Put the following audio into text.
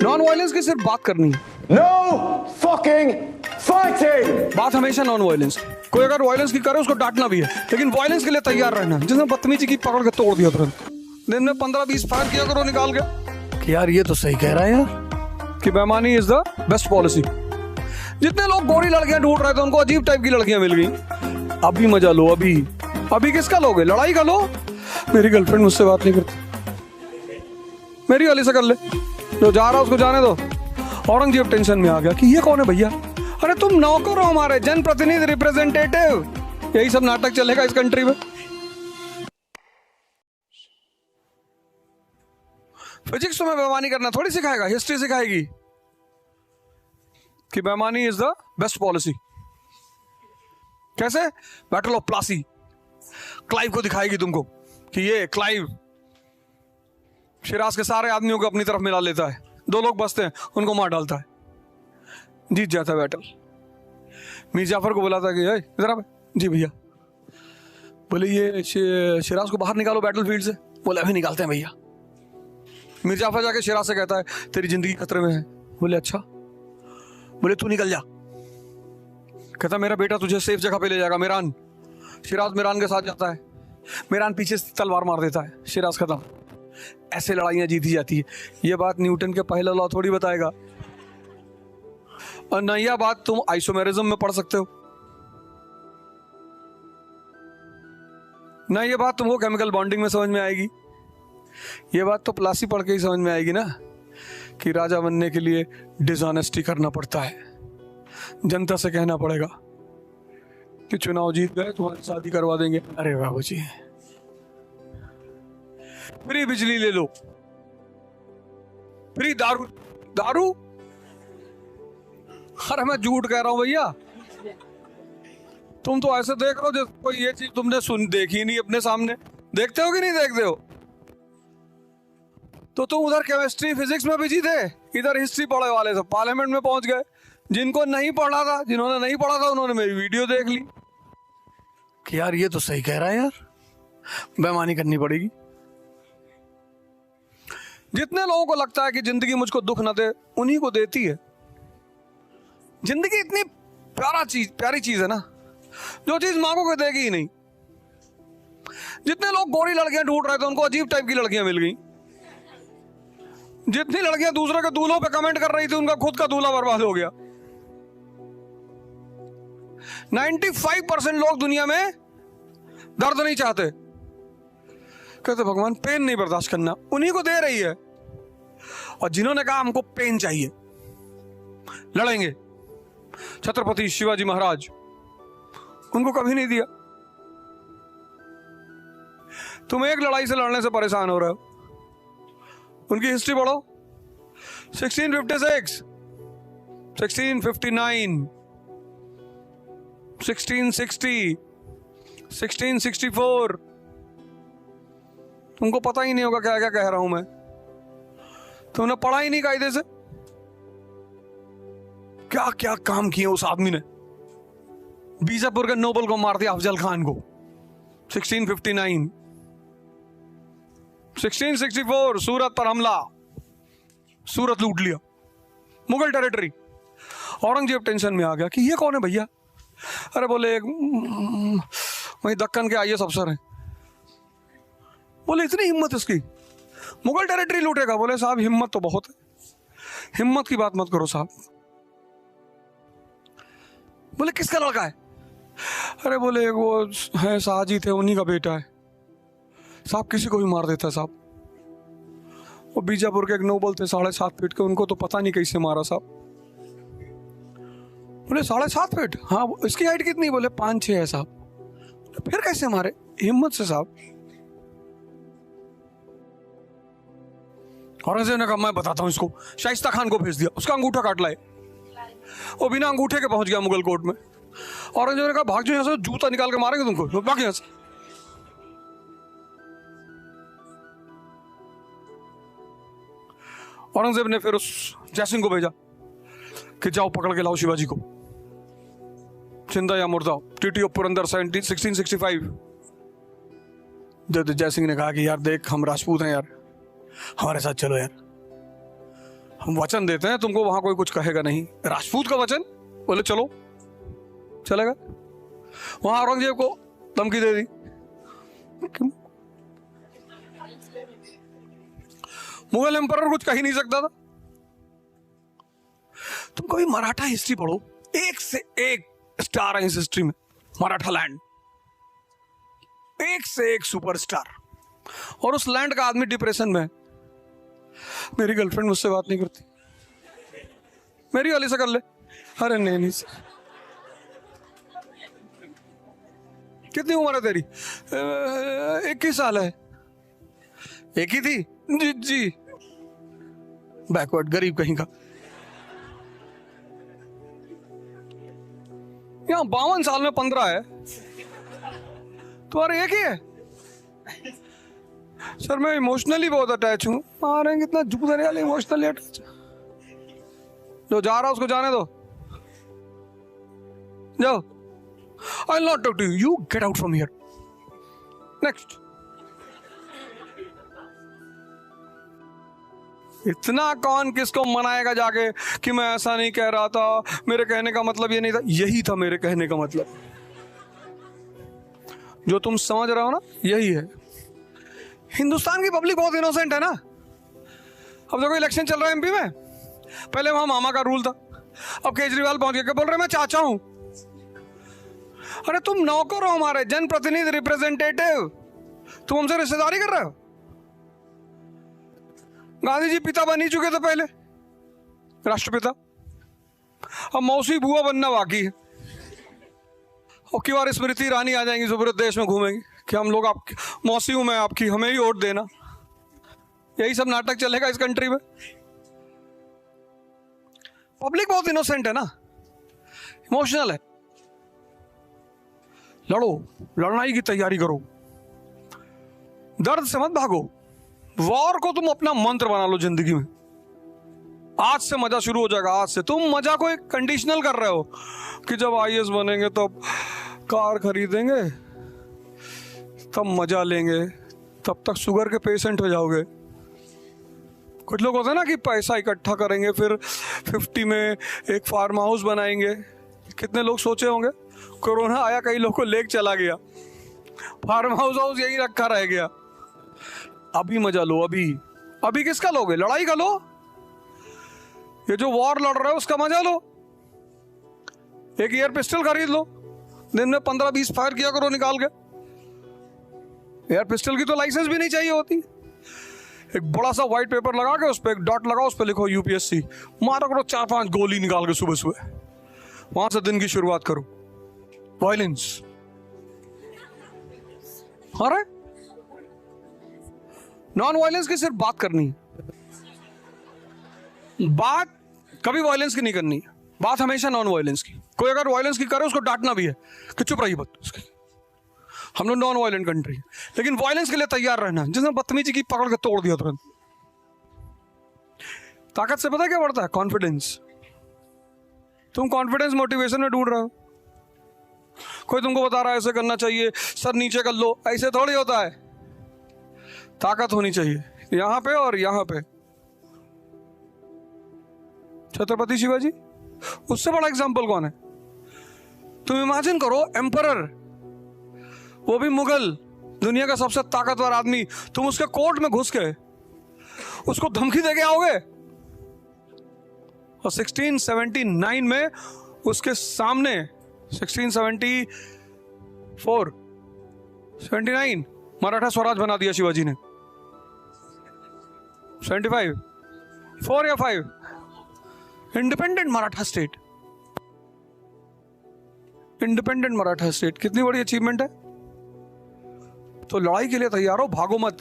Non violence की सिर्फ बात करनी है, No fucking fighting! बात हमेशा नॉन वायलेंस। कोई अगर वायलेंस की करे उसको डांटना भी है, लेकिन वायलेंस के लिए तैयार रहना। जिसने बदतमीजी की पकड़ के तोड़ दिया तुरंत, दिन में 15-20 फायर किया करो निकाल के कि यार ये तो सही कह रहा है यार कि बेईमानी इज द बेस्ट पॉलिसी। जितने लोग गोरी लड़कियां ढूंढ रहे थे उनको अजीब टाइप की लड़कियां मिल गई। अभी मजा लो, अभी किसका लोगे? लड़ाई का लो। मेरी गर्लफ्रेंड मुझसे बात नहीं करती, मेरी वाली से कर ले, जो जा रहा उसको जाने दो। औरंगजेब टेंशन में आ गया कि ये कौन है भैया? अरे तुम नौकर हो हमारे, जनप्रतिनिधि, रिप्रेजेंटेटिव। यही सब नाटक चलेगा इस कंट्री में। फिजिक्स तुम्हें बेईमानी करना थोड़ी सिखाएगा, हिस्ट्री सिखाएगी कि बेईमानी इज द बेस्ट पॉलिसी। कैसे? बैटल ऑफ प्लासी क्लाइव को दिखाएगी तुमको कि ये क्लाइव शिराज के सारे आदमियों को अपनी तरफ मिला लेता है, 2 लोग बचते हैं, उनको मार डालता है, जीत जाता है बैटल। मीर जाफर को बोला था कि इधर आ। जी भैया। बोले ये शिराज को बाहर निकालो बैटलफील्ड से। बोले अभी निकालते हैं भैया। मीर जाफर जाके शिराज से कहता है तेरी जिंदगी खतरे में है। बोले अच्छा। बोले तू निकल जा। कहता मेरा बेटा तुझे सेफ जगह पे ले जाएगा, मिरान। शिराज मिरान के साथ जाता है, मिरान पीछे से तलवार मार देता है, शिराज खत्म। ऐसे लड़ाइयां जीती जाती है। ये बात न्यूटन के पहला लॉ थोड़ी बताएगा, और न यह बात तुम आइसोमेरिज्म में पढ़ सकते हो, ना ये बात तुमको केमिकल बॉन्डिंग में समझ में आएगी। ये बात तो प्लासी पढ़ के ही समझ में आएगी ना कि राजा बनने के लिए डिसऑनेस्टी करना पड़ता है। जनता से कहना पड़ेगा कि चुनाव जीत गए तुम्हारी शादी करवा देंगे। अरे बाबू जी, फ्री बिजली ले लो, फ्री दारू। अरे मैं झूठ कह रहा हूं भैया, तुम तो ऐसे देख रहे हो जैसे कोई ये चीज तुमने देखी नहीं अपने सामने। देखते हो कि नहीं देखते हो? तो तुम उधर केमिस्ट्री फिजिक्स में बिजी थे, इधर हिस्ट्री पढ़े वाले सब पार्लियामेंट में पहुंच गए। जिनको नहीं पढ़ा था, जिन्होंने नहीं पढ़ा था, उन्होंने मेरी वीडियो देख ली कि यार ये तो सही कह रहा है यार, बेईमानी करनी पड़ेगी। जितने लोगों को लगता है कि जिंदगी मुझको दुख न दे, उन्हीं को देती है। जिंदगी इतनी प्यारी चीज है ना, जो चीज मांगोगे देगी ही नहीं। जितने लोग गोरी लड़कियां ढूंढ रहे थे उनको अजीब टाइप की लड़कियां मिल गई। जितनी लड़कियां दूसरे के दूल्हों पे कमेंट कर रही थी, उनका खुद का दूल्हा बर्बाद हो गया। 95% लोग दुनिया में दर्द नहीं चाहते, कहते भगवान पेन नहीं बर्दाश्त करना, उन्हीं को दे रही है। और जिन्होंने कहा हमको पेन चाहिए, लड़ेंगे, छत्रपति शिवाजी महाराज, उनको कभी नहीं दिया। तुम एक लड़ाई से लड़ने से परेशान हो रहे हो, उनकी हिस्ट्री पढ़ो। 1656, 1659, 1660, 1664। तुमको पता ही नहीं होगा क्या क्या कह रहा हूं मैं, तुमने पढ़ा ही नहीं कायदे से। क्या क्या काम किए उस आदमी ने। बीजापुर के नोबल को मार दिया, अफजल खान को 1659। 1664 सूरत पर हमला, सूरत लूट लिया, मुगल टेरिटरी। औरंगजेब टेंशन में आ गया कि ये कौन है भैया? अरे बोले वही दक्कन के आईएएस अफसर हैं। बोले इतनी हिम्मत इसकी, मुगल टेरिटरी लूटेगा? बोले साहब हिम्मत तो बहुत है, हिम्मत की बात मत करो साहब। बोले किसका लड़का है? अरे बोले वो है शाहजी थे, उन्हीं का बेटा है साहब, किसी को भी मार देता है साहब। वो बीजापुर के एक नोबल थे 7.5 फीट के, उनको तो पता नहीं कैसे मारा साहब। बोले 7.5 फीट? हाँ। इसकी हाइट कितनी? बोले 5-6 है साहब। फिर कैसे मारे? हिम्मत से साहब। औरंगजेब ने कहा मैं बताता हूं इसको। शाइस्ता खान को भेज दिया, उसका अंगूठा काट लाए। वो बिना अंगूठे के पहुंच गया मुगल कोर्ट में। औरंगजेब ने कहा भाग जाओ यहाँ से, जूता निकाल के मारेंगे तुमको, भाग यहाँ से। औरंगजेब ने फिर उस जयसिंह को भेजा कि जाओ पकड़ के लाओ शिवाजी को, जिंदा या मुर्दा। Treaty of Purandar 1665। जयसिंह ने कहा कि यार देख हम राजपूत हैं यार, हमारे साथ चलो यार। वचन देते हैं तुमको वहां कोई कुछ कहेगा नहीं। राजपूत का वचन, बोले चलो, चलेगा। वहां औरंगजेब को धमकी दे दी, मुगल एम्परर कुछ कह ही नहीं सकता था। तुम कभी मराठा हिस्ट्री पढ़ो, एक से एक स्टार है इस हिस्ट्री में। मराठा लैंड, एक से एक सुपरस्टार, और उस लैंड का आदमी डिप्रेशन में है। मेरी गर्लफ्रेंड मुझसे बात नहीं करती, मेरी वाली से कर ले। अरे नहीं सर, कितनी उम्र है तेरी? 21 साल है। एक ही थी? जी। बैकवर्ड गरीब कहीं का। यहाँ 52 साल में 15 है, तुम्हारे एक ही है? सर मैं इमोशनली बहुत अटैच हूं। आ रहे हैं कितना झूठ वाले इमोशनली अटैच। जो जा रहा उसको जाने दो, जाओ। I'll not talk to you. You get out from here. Next. इतना कौन किसको मनाएगा जाके कि मैं ऐसा नहीं कह रहा था, मेरे कहने का मतलब ये नहीं था। यही था मेरे कहने का मतलब, जो तुम समझ रहे हो ना, यही है। हिंदुस्तान की पब्लिक बहुत इनोसेंट है ना। अब देखो इलेक्शन चल रहा है एमपी में, पहले वहां मामा का रूल था, अब केजरीवाल पहुंच के बोल रहे मैं चाचा हूं। अरे तुम नौकर हो हमारे, जनप्रतिनिधि, रिप्रेजेंटेटिव, तुम हमसे रिश्तेदारी कर रहे हो। गांधी जी पिता बन ही चुके थे पहले, राष्ट्रपिता। अब मौसी बुआ बनना बाकी है। और की बार स्मृति ईरानी आ जाएंगी, पूरे देश में घूमेंगी कि हम लोग आपकी मौसी हूं मैं आपकी, हमें ही वोट देना। यही सब नाटक चलेगा इस कंट्री में। पब्लिक बहुत इनोसेंट है ना, इमोशनल है। लड़ो, लड़ाई की तैयारी करो, दर्द से मत भागो। वॉर को तुम अपना मंत्र बना लो जिंदगी में। आज से मजा शुरू हो जाएगा। आज से तुम मजा को एक कंडीशनल कर रहे हो कि जब आईएएस बनेंगे तब कार खरीदेंगे, तब मजा लेंगे, तब तक शुगर के पेशेंट हो जाओगे। कुछ लोग होते हैं ना कि पैसा इकट्ठा करेंगे, फिर 50 में एक फार्म हाउस बनाएंगे। कितने लोग सोचे होंगे, कोरोना आया कई लोग को लेके चला गया, फार्म हाउस यही रखा रह गया। अभी मजा लो, अभी किसका लोगे? लड़ाई का लो। ये जो वॉर लड़ रहे हो उसका मजा लो। एक एयर पिस्टल खरीद लो, दिन में 15-20 फायर किया करो निकाल के। एयर पिस्टल की तो लाइसेंस भी नहीं चाहिए होती। एक बड़ा सा व्हाइट पेपर लगा के उस पर एक डॉट लगाओ, उस पर लिखो यूपीएससी, मारा करो 4-5 गोली निकाल के सुबह सुबह। वहां से दिन की शुरुआत करो। वायलेंस, अरे नॉन वायलेंस की सिर्फ बात करनी है, बात कभी वायलेंस की नहीं करनी है, बात हमेशा नॉन वायलेंस की। कोई अगर वायलेंस की करे उसको डांटना भी है कि चुप रही बात उसकी। हम लोग नॉन वायलेंट कंट्री है, लेकिन वायलेंस के लिए तैयार रहना। जिसने बदतमीजी की पकड़ के तोड़ दिया तुरंत। ताकत से पता क्या बढ़ता है? कॉन्फिडेंस। तुम कॉन्फिडेंस मोटिवेशन में ढूंढ रहे हो, कोई तुमको बता रहा है ऐसे करना चाहिए, सर नीचे कर लो, ऐसे थोड़ी होता है। ताकत होनी चाहिए यहां पे और यहां पे। छत्रपति शिवाजी, उससे बड़ा एग्जाम्पल कौन है? तुम इमेजिन करो, एम्परर, वो भी मुगल, दुनिया का सबसे ताकतवर आदमी, तुम उसके कोर्ट में घुस के उसको धमकी देके आओगे। और 1679 में उसके सामने 1679 मराठा स्वराज बना दिया शिवाजी ने। 75 4 या 5 independent Maratha state. Independent Maratha state कितनी बड़ी अचीवमेंट है। तो लड़ाई के लिए तैयार हो, भागो मत।